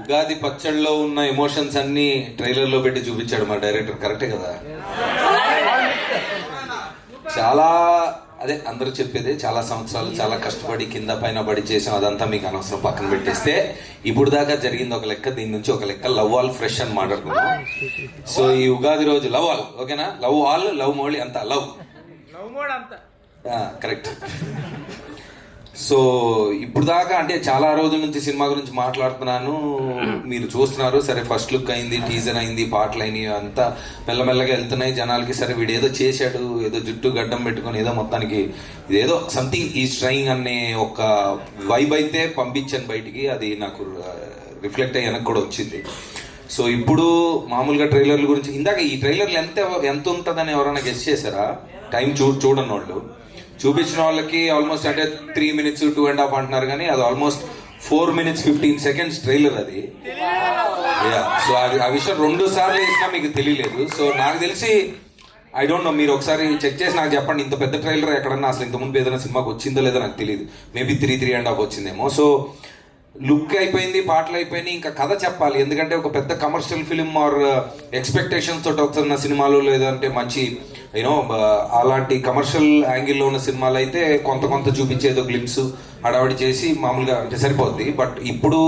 ఉగాది పచ్చళ్ళలో ఉన్న ఎమోషన్స్ అన్ని ట్రైలర్ లో పెట్టి చూపించాడు మా డైరెక్టర్. కరెక్టే కదా? చాలా అదే అందరూ చెప్పేదే, చాలా సంవత్సరాలు చాలా కష్టపడి కింద పైన పడి చేసాం, అదంతా మీకు అనవసరం పక్కన పెట్టేస్తే ఇప్పుడు దాకా జరిగింది ఒక లెక్క, దీని నుంచి ఒక లెక్క. లవ్ ఆల్ ఫ్రెష్ అని మాట్లాడుకున్నాం. సో ఈ ఉగాది రోజు లవ్ ఆల్, ఓకేనా? లవ్ ఆల్, లవ్ మోడీ అంతా లవ్ కరెక్ట్. సో ఇప్పుడు దాకా అంటే చాలా రోజుల నుంచి సినిమా గురించి మాట్లాడుతున్నాను, మీరు చూస్తున్నారు. సరే ఫస్ట్ లుక్ అయింది, టీజర్ అయింది, పాటలు అయినాయి, అంతా మెల్లమెల్లగా వెళ్తున్నాయి జనాలకి. సరే వీడు ఏదో చేశాడు, ఏదో జుట్టు గడ్డం పెట్టుకొని ఏదో మొత్తానికి ఇదేదో సంథింగ్ ఈజ్ ట్రైయింగ్ అనే ఒక వైబ్ అయితే పంపించాను బయటికి. అది నాకు రిఫ్లెక్ట్ అయ్యి వెనక్కి కూడా వచ్చింది. సో ఇప్పుడు మామూలుగా ట్రైలర్ల గురించి, ఇందాక ఈ ట్రైలర్లు ఎంత ఉంటుందని ఎవరైనా గెస్ చేశారా? టైం చూడని వాళ్ళు, చూపించిన వాళ్ళకి ఆల్మోస్ట్ అంటే 3 minutes 2.5 అంటున్నారు, కానీ అది ఆల్మోస్ట్ 4 minutes 15 seconds ట్రైలర్ అది. సో అది ఆ విషయం 2 సార్లు వేసినా మీకు తెలియలేదు. సో నాకు తెలిసి ఐ డోంట్ నో, మీరు ఒకసారి చెక్ చేసి నాకు చెప్పండి, ఇంత పెద్ద ట్రైలర్ ఎక్కడన్నా అసలు ఇంతకుముందు ఏదైనా సినిమాకి వచ్చిందో లేదో నాకు తెలియదు. మేబీ 3.5 వచ్చిందేమో. సో లుక్ అయిపోయింది, పాటలు అయిపోయినాయి, ఇంకా కథ చెప్పాలి. ఎందుకంటే ఒక పెద్ద కమర్షియల్ ఫిలిం ఆర్ ఎక్స్పెక్టేషన్స్ తోటి వస్తున్న సినిమాలు, లేదంటే మంచి యూనో అలాంటి కమర్షియల్ యాంగిల్లో ఉన్న సినిమాలు అయితే కొంత చూపించేదో గ్లిమ్స్ హడావిడి చేసి మామూలుగా అంటే సరిపోద్ది. బట్ ఇప్పుడు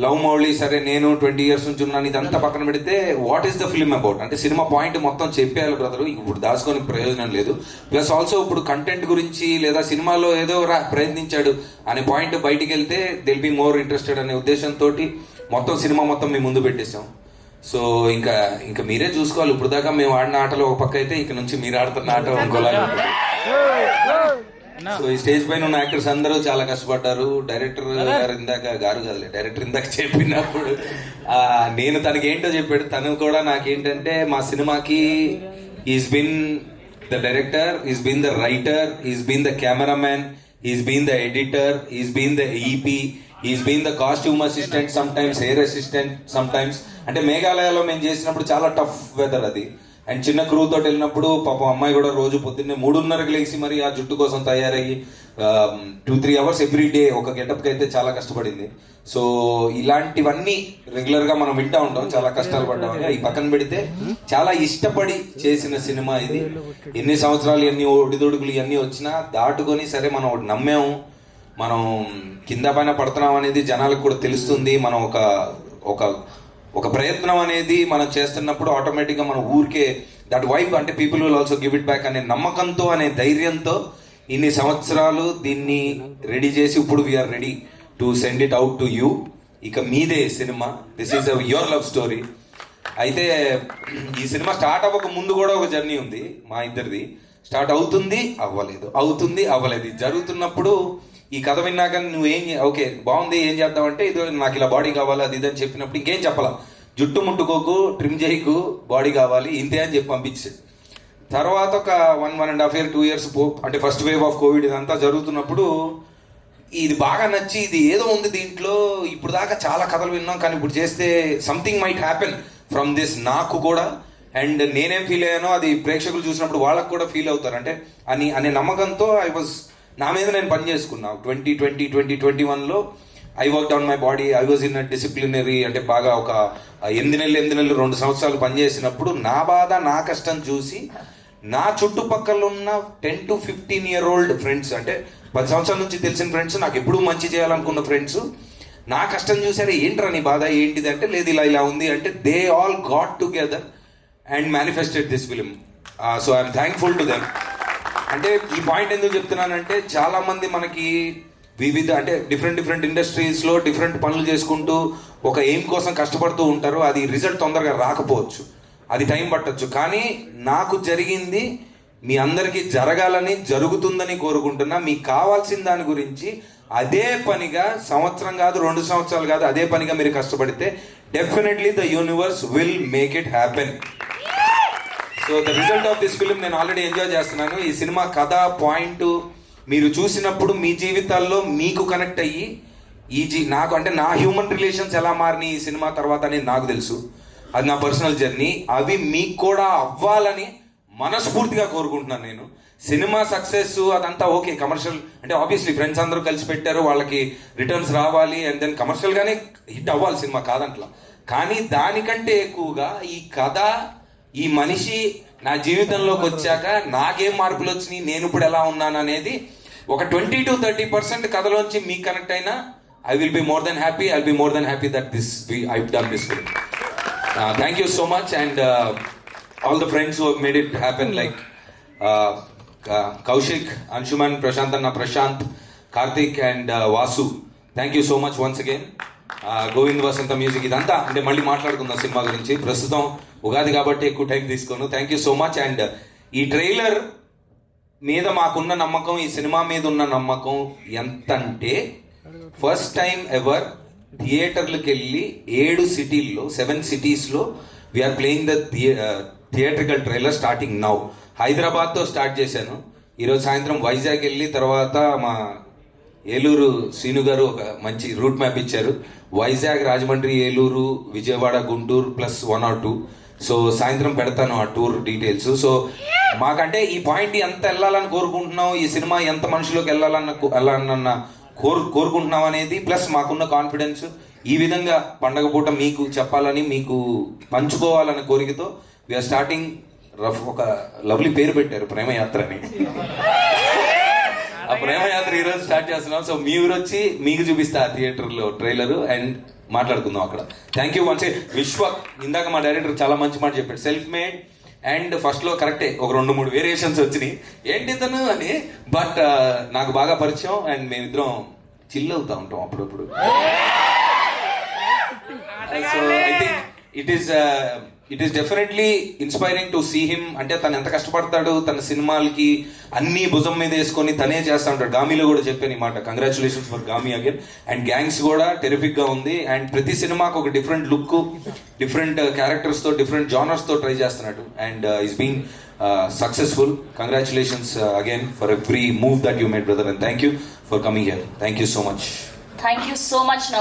లవ్ మౌళి, సరే నేను 20 years నుంచి ఉన్నాను, ఇదంతా పక్కన పెడితే what is the film about అంటే సినిమా పాయింట్ మొత్తం చెప్పేయాలి బ్రదరు. ఇప్పుడు దాచుకొని ప్రయోజనం లేదు. ప్లస్ ఆల్సో ఇప్పుడు కంటెంట్ గురించి లేదా సినిమాలో ఏదో ప్రయత్నించాడు అనే పాయింట్ బయటికి వెళ్తే దిల్ బి మోర్ ఇంట్రెస్టెడ్ అనే ఉద్దేశంతో మొత్తం సినిమా మొత్తం మీ ముందు పెట్టేశాం. సో ఇంకా మీరే చూసుకోవాలి. ఇప్పుడు దాకా మేము ఆడిన ఆటలో ఒక పక్క అయితే, ఇక నుంచి మీరు ఆడుతున్న ఆట ఇంకోలాగా. సో ఈ స్టేజ్ పైన ఉన్న యాక్టర్స్ అందరూ చాలా కష్టపడ్డారు. డైరెక్టర్ ఇందాక చెప్పినప్పుడు నేను తనకి ఏంటో చెప్పాడు, తను కూడా నాకేంటంటే మా సినిమాకి is been the director, is been the writer, is been the cameraman, is been the editor, is been the EP, is been the costume assistant, sometimes hair assistant, sometimes. అంటే మేఘాలయలో మేము చేసినప్పుడు చాలా tough weather అది, and చిన్న crew తోటి వెళ్ళినప్పుడు పాపం అమ్మాయి కూడా రోజు పొద్దున్నే 3:30కి లేచి మరి ఆ జుట్టు కోసం తయారయ్యి 2-3 hours ఎవ్రీ డే ఒక గెటప్కి అయితే చాలా కష్టపడింది. సో ఇలాంటివన్నీ రెగ్యులర్గా మనం వింటా ఉంటాం, చాలా కష్టాలు పడ్డామని. అవి పక్కన పెడితే చాలా ఇష్టపడి చేసిన సినిమా ఇది. ఎన్ని సంవత్సరాలు, ఎన్ని ఒడిదొడుకులు ఇవన్నీ వచ్చినా దాటుకొని సరే మనం ఒకటి నమ్మాము, మనం కింద పైన పడుతున్నాం అనేది జనాలకు కూడా తెలుస్తుంది. మనం ఒక ప్రయత్నం అనేది మనం చేస్తున్నప్పుడు ఆటోమేటిక్గా మన ఊరికే దట్ వైబ్ అంటే people will also give it back అనే నమ్మకంతో, అనే ధైర్యంతో ఇన్ని సంవత్సరాలు దీన్ని రెడీ చేసి ఇప్పుడు we're ready to send it out to you. ఇక మీదే సినిమా, this is your love story. అయితే ఈ సినిమా స్టార్ట్ అవ్వక ముందు కూడా ఒక జర్నీ ఉంది మా ఇద్దరిది. స్టార్ట్ అవుతుంది అవ్వలేదు, అవుతుంది అవ్వలేదు. జరుగుతున్నప్పుడు ఈ కథ విన్నాక నువ్వేం ఓకే బాగుంది ఏం చేద్దామంటే, ఇది నాకు ఇలా బాడీ కావాలి అది ఇదని చెప్పినప్పుడు ఇంకేం చెప్పాలా, జుట్టు ముట్టుకోకు, ట్రిమ్ చేయకు, బాడీ కావాలి ఇంతే అని చెప్పి పంపించాడు. తర్వాత ఒక 1.5 year 2 years అంటే ఫస్ట్ వేవ్ ఆఫ్ కోవిడ్ ఇదంతా జరుగుతున్నప్పుడు ఇది బాగా నచ్చి, ఇది ఏదో ఉంది దీంట్లో, ఇప్పుడు దాకా చాలా కథలు విన్నాం కానీ ఇప్పుడు చేస్తే something might happen from this నాకు కూడా. అండ్ నేనేం ఫీల్ అయ్యానో అది ప్రేక్షకులు చూసినప్పుడు వాళ్ళకు కూడా ఫీల్ అవుతారు అంటే అనే నమ్మకంతో నా మీద నేను పని చేసుకున్నాను. 2021లో I work on my body, I was in disciplinary అంటే బాగా ఒక 8 నెలలు 2 సంవత్సరాలు పనిచేసినప్పుడు నా బాధ నా కష్టం చూసి నా చుట్టుపక్కల ఉన్న 10 to 15 year old ఫ్రెండ్స్, అంటే 10 సంవత్సరాల నుంచి తెలిసిన ఫ్రెండ్స్, నాకు ఎప్పుడూ మంచి చేయాలనుకున్న ఫ్రెండ్స్ నా కష్టం చూసారే, ఏంట్రా నీ బాధ ఏంటిది అంటే, లేదు ఇలా ఉంది అంటే, they all got together and manifested this film. So I'm thankful to them. అంటే ఈ పాయింట్ ఎందుకు చెప్తున్నానంటే, చాలా మంది మనకి వివిధ అంటే డిఫరెంట్ ఇండస్ట్రీస్లో డిఫరెంట్ పనులు చేసుకుంటూ ఒక ఎయిమ్ కోసం కష్టపడుతూ ఉంటారు. అది రిజల్ట్ తొందరగా రాకపోవచ్చు, అది టైం పట్టచ్చు. కానీ నాకు జరిగింది మీ అందరికీ జరగాలని, జరుగుతుందని కోరుకుంటున్నా. మీకు కావాల్సిన దాని గురించి అదే పనిగా సంవత్సరం కాదు 2 సంవత్సరాలు కాదు అదే పనిగా మీరు కష్టపడితే definitely the universe will make it happen. So the result of this film నేను ఆల్రెడీ ఎంజాయ్ చేస్తున్నాను. ఈ సినిమా కథ పాయింట్ మీరు చూసినప్పుడు మీ జీవితాల్లో మీకు కనెక్ట్ అయ్యి నాకు అంటే నా హ్యూమన్ రిలేషన్స్ ఎలా మారినాయి ఈ సినిమా తర్వాత అనేది నాకు తెలుసు, అది నా పర్సనల్ జర్నీ. అవి మీకు కూడా అవ్వాలని మనస్ఫూర్తిగా కోరుకుంటున్నాను. నేను సినిమా సక్సెస్ అదంతా ఓకే, కమర్షియల్ అంటే ఆబ్వియస్లీ ఫ్రెండ్స్ అందరూ కలిసి పెట్టారు, వాళ్ళకి రిటర్న్స్ రావాలి అండ్ దెన్ కమర్షియల్గానే హిట్ అవ్వాలి సినిమా, కాదంట్లా. కానీ దానికంటే ఎక్కువగా ఈ కథ, ఈ మనిషి నా జీవితంలోకి వచ్చాక నాకేం మార్పులు వచ్చినాయి, నేను ఇప్పుడు ఎలా ఉన్నాను అనేది ఒక 20 to 30% కథలోంచి మీకు కనెక్ట్ అయినా I will be more than happy. I'll be more than happy that I've done this film. Thank you so much, and all the friends who have made it happen, like Kaushik, Anshuman, Prashantanna, Prashant, Karthik, and Vasu. Thank you so much once again. Govind Vasantha music ఇదంతా అంటే మళ్ళీ మాట్లాడుకుందాం cinema గురించి. ప్రస్తుతం ఉగాది కాబట్టి ఎక్కువ time తీసుకోను. Thank you so much. And ఈ ట్రైలర్ మీద మాకున్న నమ్మకం, ఈ సినిమా మీద ఉన్న నమ్మకం ఎంత అంటే, ఫస్ట్ టైం ఎవర్ థియేటర్లకు వెళ్ళి 7 సిటీస్లో we're playing the theatrical trailer starting now. హైదరాబాద్తో స్టార్ట్ చేశాను. ఈరోజు సాయంత్రం వైజాగ్ వెళ్ళి తర్వాత మా ఏలూరు శ్రీను గారు ఒక మంచి రూట్ మ్యాప్ ఇచ్చారు. Vizag, Rajahmundry, Eluru, Vijayawada, Guntur plus 1 or 2. So సాయంత్రం పెడతాను ఆ టూర్ డీటెయిల్స్. సో మాకంటే ఈ పాయింట్ ఎంత వెళ్ళాలని కోరుకుంటున్నాం, ఈ సినిమా ఎంత మనుషులోకి వెళ్ళాలన్న కోరుకుంటున్నాం అనేది, ప్లస్ మాకున్న కాన్ఫిడెన్స్, ఈ విధంగా పండగ పూట మీకు చెప్పాలని, మీకు పంచుకోవాలన్న కోరికతో వీఆర్ స్టార్టింగ్ ఒక లవ్లీ పేరు పెట్టారు, ప్రేమయాత్ర అని. ఆ ప్రేమయాత్ర ఈరోజు స్టార్ట్ చేస్తున్నాం. సో మీరు వచ్చి మీకు చూపిస్తా థియేటర్లో ట్రైలర్ అండ్ మాట్లాడుకుందాం అక్కడ. Thank you once. విశ్వక్, ఇందాక మా డైరెక్టర్ చాలా మంచి మాట చెప్పాడు, సెల్ఫ్ మేడ్. అండ్ ఫస్ట్లో కరెక్టే ఒక 2-3 వేరియేషన్స్ వచ్చినాయి, ఏంటి తను అని. బట్ నాకు బాగా పరిచయం అండ్ మేమిద్దరం చిల్ అవుతా ఉంటాం అప్పుడప్పుడు. So I think it is definitely inspiring to see him. అంటే తను ఎంత కష్టపడతాడు, తన సినిమాలకి అన్ని భుజం మీద వేసుకొని తనే చేస్తూ ఉంటాడు. గామిలో కూడా చెప్పాను ఈ మాట, congratulations for Gaami again. And gangs కూడా టెరిఫిక్ గా ఉంది. అండ్ ప్రతి సినిమాకు ఒక డిఫరెంట్ లుక్, డిఫరెంట్ క్యారెక్టర్స్ తో, డిఫరెంట్ జానర్స్ తో ట్రై చేస్తున్నాడు. And is being successful. Congratulations again for every move that you made brother, and thank you for coming here. Thank you so much. Thank you so much.